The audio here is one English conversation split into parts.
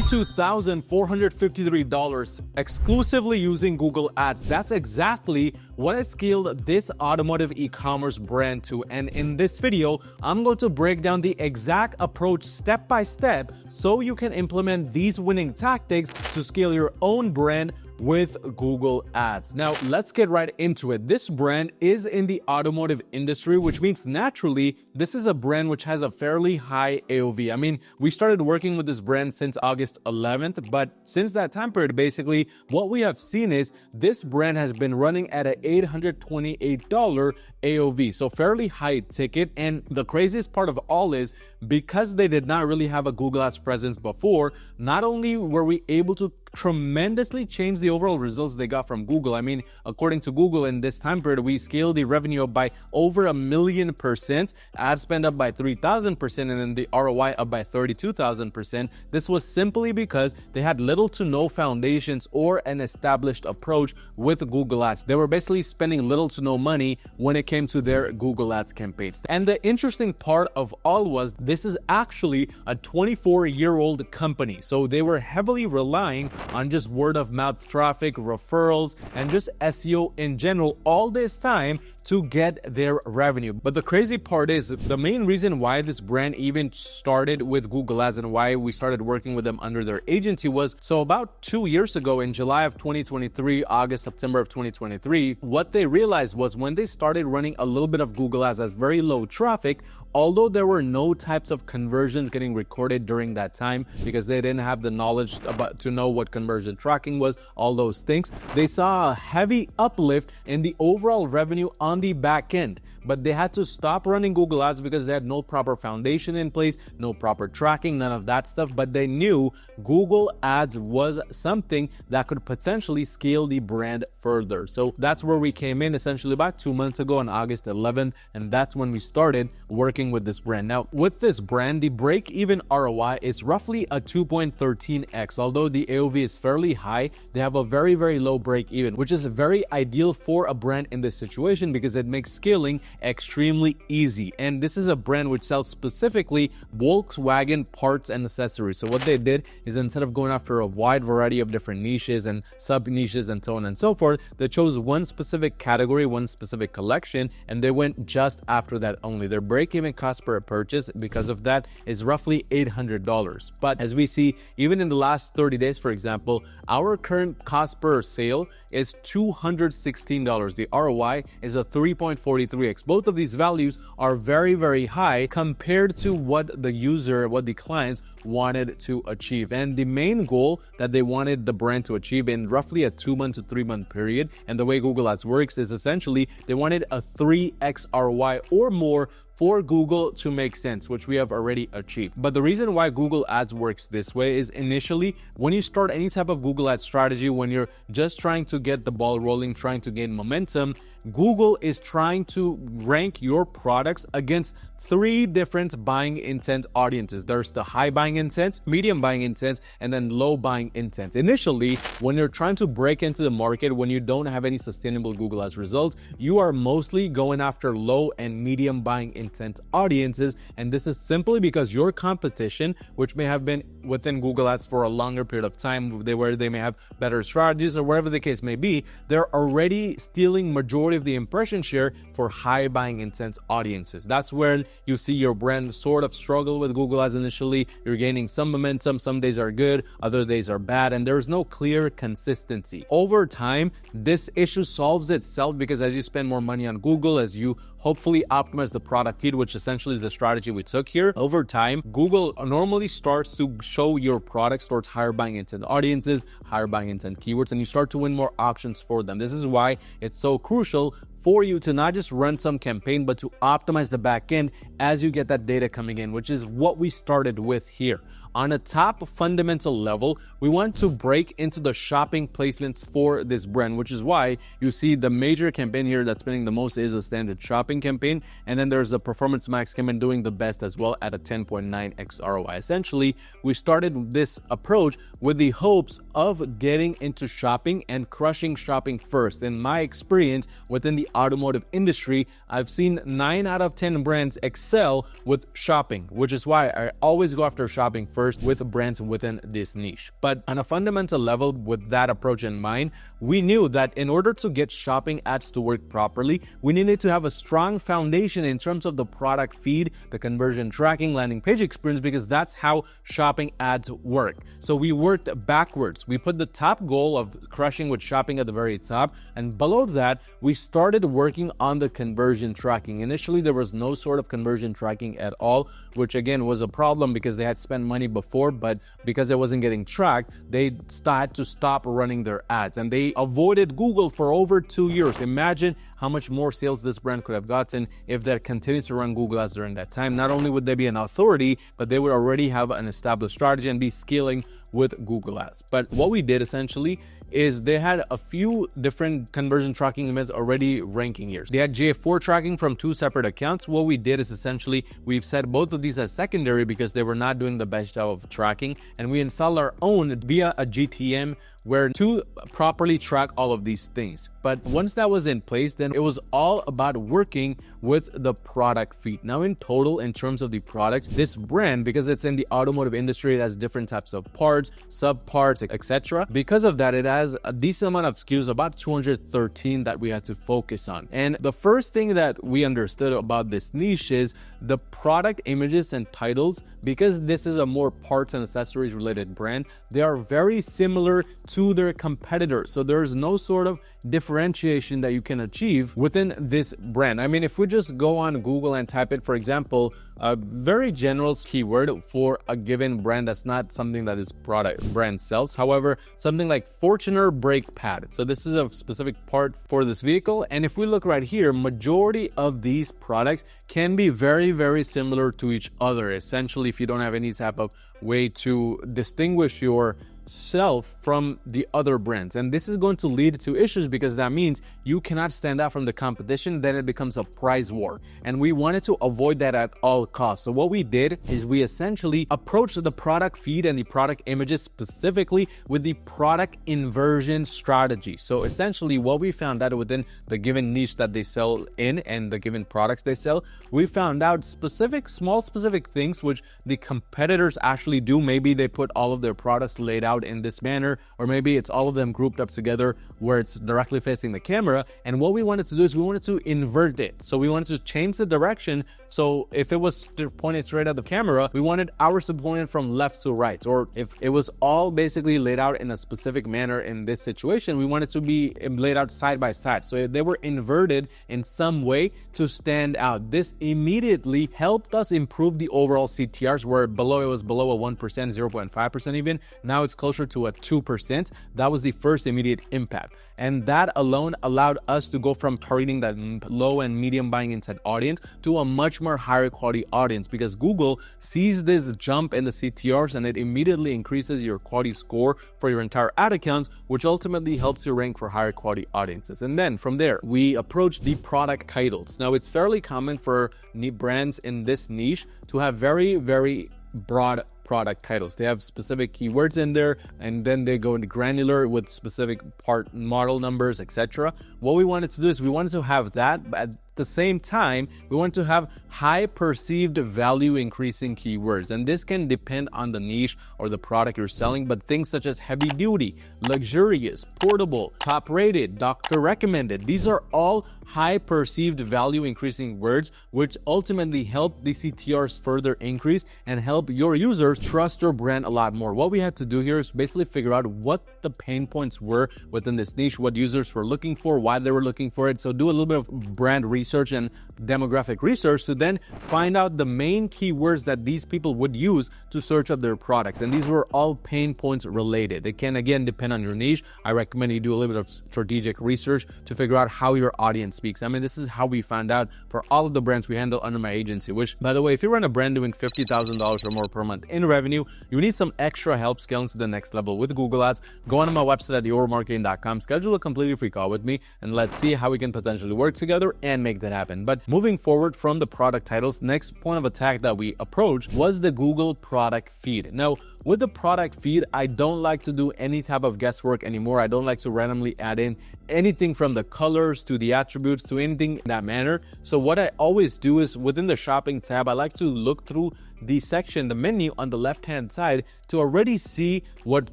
$32,453 exclusively using Google Ads. That's exactly what I scaled this automotive e-commerce brand to. And in this video, I'm going to break down the exact approach step by step so you can implement these winning tactics to scale your own brand with Google Ads. Now, let's get right into it. This brand is in the automotive industry, which means naturally, this is a brand which has a fairly high AOV. I mean, we started working with this brand since August 11th, but since that time period, basically, what we have seen is this brand has been running at an $828 AOV, so fairly high ticket. And the craziest part of all is because they did not really have a Google Ads presence before, not only were we able to tremendously change the overall results they got from Google. I mean, according to Google, in this time period, we scaled the revenue up by over 1,000,000%, ad spend up by 3,000%, and then the ROI up by 32,000%. This was simply because they had little to no foundations or an established approach with Google Ads. They were basically spending little to no money when it came to their Google Ads campaigns. And the interesting part of all was this is actually a 24-year-old company. So they were heavily relying on just word of mouth traffic, referrals, and just SEO in general all this time to get their revenue. But the crazy part is the main reason why this brand even started with Google Ads and why we started working with them under their agency was, so about 2 years ago in July of 2023, August, September of 2023, what they realized was when they started running a little bit of Google Ads at very low traffic, although there were no types of conversions getting recorded during that time because they didn't have the knowledge to know what conversion tracking was, all those things, they saw a heavy uplift in the overall revenue on the back end. But they had to stop running Google Ads because they had no proper foundation in place, no proper tracking, none of that stuff. But they knew Google Ads was something that could potentially scale the brand further. So that's where we came in essentially about 2 months ago on August 11th. And that's when we started working with this brand. Now, with this brand, the break-even ROI is roughly a 2.13x. Although the AOV is fairly high, they have a very, very low break-even, which is very ideal for a brand in this situation because it makes scaling extremely easy. And this is a brand which sells specifically Volkswagen parts and accessories. So what they did is instead of going after a wide variety of different niches and sub niches and so on and so forth, they chose one specific category, one specific collection, and they went just after that only. Their break-even cost per purchase because of that is roughly $800. But as we see, even in the last 30 days, for example, our current cost per sale is $216. The ROI is a 3.43x. Both of these values are very, very high compared to what the clients wanted to achieve. And the main goal that they wanted the brand to achieve in roughly a 2 month to 3 month period, and the way Google Ads works is essentially they wanted a 3x ROI or more for Google to make sense, which we have already achieved. But the reason why Google Ads works this way is initially when you start any type of Google Ads strategy, when you're just trying to get the ball rolling, trying to gain momentum, Google is trying to rank your products against 3 different buying intent audiences. There's the high buying intent, medium buying intent, and then low buying intent. Initially, when you're trying to break into the market, when you don't have any sustainable Google Ads results, you are mostly going after low and medium buying intent audiences. And this is simply because your competition, which may have been within Google Ads for a longer period of time, where they may have better strategies or whatever the case may be, they're already stealing majority of the impression share for high buying intent audiences. That's where you see your brand sort of struggle with Google Ads initially. You're gaining some momentum, some days are good, other days are bad, and there's no clear consistency. Over time, this issue solves itself because as you spend more money on Google, as you hopefully optimize the product feed, which essentially is the strategy we took here, over time, Google normally starts to show your products towards higher buying intent audiences, higher buying intent keywords, and you start to win more auctions for them. This is why it's so crucial for you to not just run some campaign, but to optimize the back end as you get that data coming in, which is what we started with here. On a top fundamental level, we want to break into the shopping placements for this brand, which is why you see the major campaign here that's spending the most is a standard shopping campaign. And then there's a Performance Max campaign doing the best as well at a 10.9x ROI. Essentially, we started this approach with the hopes of getting into shopping and crushing shopping first. In my experience, within the the automotive industry, I've seen 9 out of 10 brands excel with shopping, which is why I always go after shopping first with brands within this niche. But on a fundamental level, with that approach in mind, we knew that in order to get shopping ads to work properly, we needed to have a strong foundation in terms of the product feed, the conversion tracking, landing page experience, because that's how shopping ads work. So we worked backwards. We put the top goal of crushing with shopping at the very top, and below that, we started working on the conversion tracking. Initially, there was no sort of conversion tracking at all, which again was a problem because they had spent money before, but because it wasn't getting tracked, they had to stop running their ads, and they avoided Google for over 2 years. Imagine how much more sales this brand could have gotten if they continued to run Google ads during that time. Not only would they be an authority, but they would already have an established strategy and be scaling with Google ads. But what we did essentially is they had a few different conversion tracking events already ranking here. They had GA4 tracking from 2 separate accounts. What we did is essentially we've set both of these as secondary because they were not doing the best job of tracking, and we installed our own via a GTM where to properly track all of these things. But once that was in place, then it was all about working with the product feed. Now in total, in terms of the products, this brand, because it's in the automotive industry, it has different types of parts, subparts, etc. Because of that, it has a decent amount of SKUs, about 213 that we had to focus on. And the first thing that we understood about this niche is the product images and titles. Because this is a more parts and accessories related brand, they are very similar to their competitors. So there's no sort of differentiation that you can achieve within this brand. I mean, if we just go on Google and type it, for example, a very general keyword for a given brand that's not something that this product brand sells. However, something like Fortuner brake pad. So this is a specific part for this vehicle. And if we look right here, majority of these products can be very, very similar to each other. Essentially, if you don't have any type of way to distinguish yourself from the other brands. And this is going to lead to issues because that means you cannot stand out from the competition, then it becomes a price war. And we wanted to avoid that at all costs. So what we did is we essentially approached the product feed and the product images specifically with the product inversion strategy. So essentially what we found out within the given niche that they sell in and the given products they sell, we found out small specific things which the competitors actually do. Maybe they put all of their products laid out in this manner, or maybe it's all of them grouped up together where it's directly facing the camera. And what we wanted to do is we wanted to invert it. So we wanted to change the direction. So if it was pointed straight at the camera, we wanted ours to point it from left to right. Or if it was all basically laid out in a specific manner in this situation, we wanted to be laid out side by side. So they were inverted in some way to stand out. This immediately helped us improve the overall CTRs, where below it was below a 1%, 0.5% even. Now it's closer to a 2%. That was the first immediate impact. And that alone allowed us to go from targeting that low and medium buying intent audience to a much more higher quality audience, because Google sees this jump in the CTRs and it immediately increases your quality score for your entire ad accounts, which ultimately helps you rank for higher quality audiences. And then from there, we approach the product titles. Now, it's fairly common for brands in this niche to have very, very broad product titles. They have specific keywords in there, and then they go into granular with specific part model numbers, etc. What we wanted to do is we wanted to have that, but at the same time, we want to have high perceived value increasing keywords. And this can depend on the niche or the product you're selling, but things such as heavy duty, luxurious, portable, top rated, doctor recommended, these are all high perceived value increasing words, which ultimately help the CTRs further increase and help your users trust your brand a lot more. What we had to do here is basically figure out what the pain points were within this niche, what users were looking for, why they were looking for it. So do a little bit of brand research and demographic research to then find out the main keywords that these people would use to search up their products. And these were all pain points related. It can again depend on your niche. I recommend you do a little bit of strategic research to figure out how your audience speaks. I mean, this is how we found out for all of the brands we handle under my agency, which, by the way, if you run a brand doing $50,000 or more per month in revenue, you need some extra help scaling to the next level with Google Ads, go on my website at yourmarketing.com, schedule a completely free call with me, and let's see how we can potentially work together and make that happen. But moving forward from the product titles, next point of attack that we approached was the Google product feed. Now, with the product feed, I don't like to do any type of guesswork anymore. I don't like to randomly add in anything from the colors to the attributes to anything in that manner. So what I always do is within the shopping tab, I like to look through the section, the menu on the left-hand side to already see what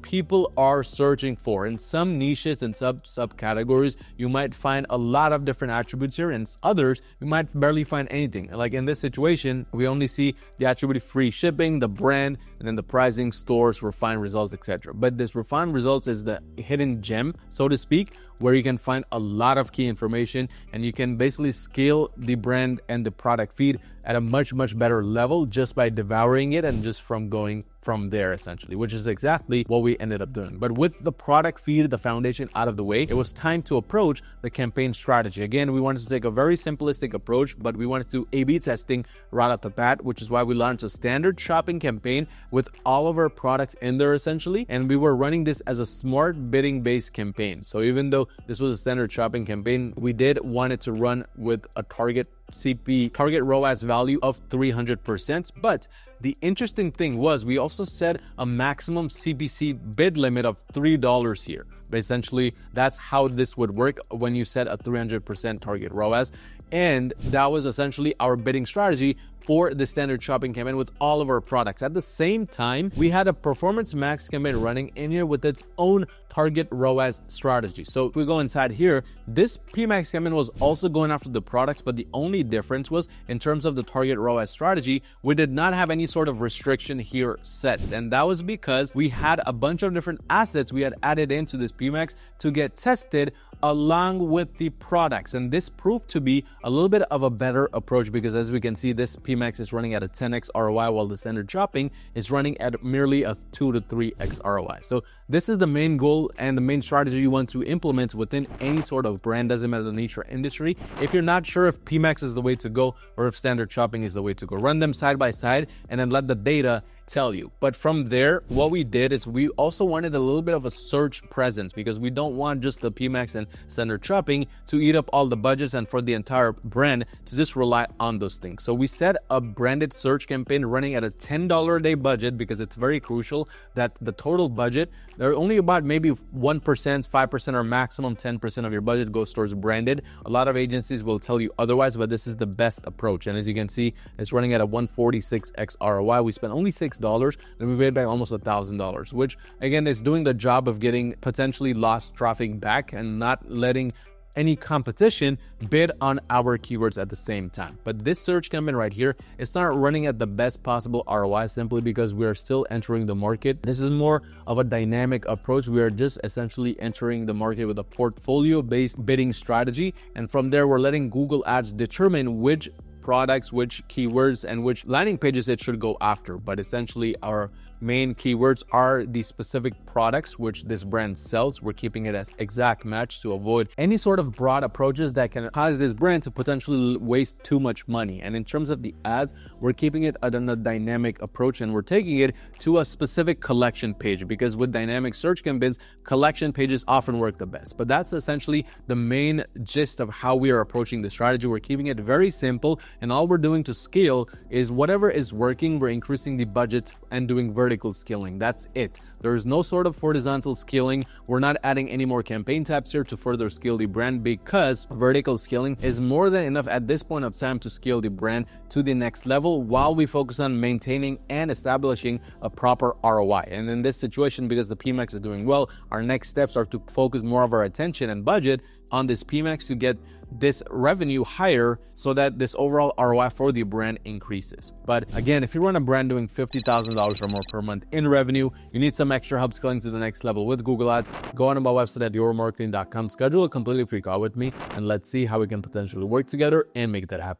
people are searching for. In some niches and subcategories, you might find a lot of different attributes here, and others, you might barely find anything. Like in this situation, we only see the attribute free shipping, the brand, and then the pricing, stores, refined results, etc. But this refined results is the hidden gem, so to speak, where you can find a lot of key information and you can basically scale the brand and the product feed at a much better level just by devouring it and just from going from there essentially, which is exactly what we ended up doing. But with the product feed, the foundation out of the way, it was time to approach the campaign strategy. Again, we wanted to take a very simplistic approach, but we wanted to A/B testing right off the bat, which is why we launched a standard shopping campaign with all of our products in there essentially. And we were running this as a smart bidding based campaign. So even though this was a standard shopping campaign, we did want it to run with a target ROAS value of 300%. But the interesting thing was we also set a maximum CPC bid limit of $3 here. But essentially, that's how this would work when you set a 300% target ROAS. And that was essentially our bidding strategy for the standard shopping campaign with all of our products. At the same time, we had a performance max campaign running in here with its own target ROAS strategy. So if we go inside here, this PMax campaign was also going after the products, but the only difference was in terms of the target ROAS strategy, we did not have any sort of restriction here set. And that was because we had a bunch of different assets we had added into this PMax to get tested along with the products. And this proved to be a little bit of a better approach because as we can see, this PMax is running at a 10x ROI while the standard shopping is running at merely a 2 to 3x ROI. So this is the main goal and the main strategy you want to implement within any sort of brand, doesn't matter the niche or industry. If you're not sure if PMax is the way to go or if standard shopping is the way to go, run them side by side and then let the data tell you. But from there, what we did is we also wanted a little bit of a search presence because we don't want just the PMax and standard shopping to eat up all the budgets and for the entire brand to just rely on those things. So we set a branded search campaign running at a $10 a day budget because it's very crucial that the total budget, there are only about maybe 1%, 5% or maximum 10% of your budget goes towards branded. A lot of agencies will tell you otherwise, but this is the best approach. And as you can see, it's running at a 146x ROI. We spent only $6, then we made back almost $1,000, which again is doing the job of getting potentially lost traffic back and not letting any competition bid on our keywords at the same time. But this search campaign right here, it's not running at the best possible ROI simply because we are still entering the market. This is more of a dynamic approach. We are just essentially entering the market with a portfolio-based bidding strategy. And from there, we're letting Google Ads determine which products, which keywords, and which landing pages it should go after. But essentially, our main keywords are the specific products which this brand sells. We're keeping it as exact match to avoid any sort of broad approaches that can cause this brand to potentially waste too much money. And in terms of the ads, we're keeping it on a dynamic approach and we're taking it to a specific collection page because with dynamic search campaigns, collection pages often work the best. But that's essentially the main gist of how we are approaching the strategy. We're keeping it very simple and all we're doing to scale is whatever is working, we're increasing the budget and doing vertical scaling. That's it. There is no sort of horizontal scaling. We're not adding any more campaign tabs here to further scale the brand because vertical scaling is more than enough at this point of time to scale the brand to the next level while we focus on maintaining and establishing a proper ROI. And in this situation, because the PMax is doing well, our next steps are to focus more of our attention and budget on this PMax to get this revenue higher so that this overall ROI for the brand increases. But again, if you run a brand doing $50,000 or more per month in revenue, you need some extra help scaling to the next level with Google Ads, go on to my website at yourmarketing.com, schedule a completely free call with me, and let's see how we can potentially work together and make that happen.